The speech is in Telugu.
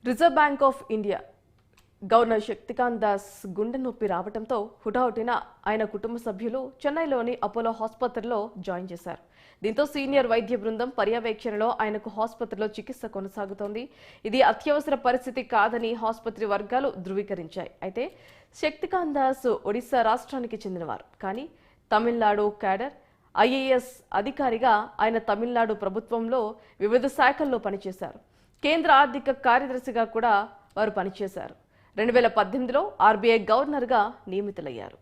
Reserve bank of India governor Shaktikant Das గుండె నొప్పి రావడంతో హుటాహుటిన ఆయన కుటుంబ సభ్యులు చెన్నైలోని అపోలో ఆసుపత్రిలో జాయిన్ చేశారు. దీంతో సీనియర్ వైద్య బృందం పర్యవేక్షణలో ఆయనకు ఆసుపత్రిలో చికిత్స కొనసాగుతోంది. ఇది అత్యవసర పరిస్థితి కాదని ఆసుపత్రి వర్గాలు ధృవీకరించాయి. అయితే శక్తికాంత్ దాస్ ఒడిశా రాష్ట్రానికి చెందినవారు. కానీ తమిళనాడు క్యాడర్ ఐఏఎస్ అధికారిగా ఆయన తమిళనాడు ప్రభుత్వంలో వివిధ శాఖల్లో పనిచేశారు. కేంద్ర ఆర్థిక కార్యదర్శిగా కూడా వారు పనిచేశారు. 2018లో ఆర్బీఐ గవర్నర్గా నియమితులయ్యారు.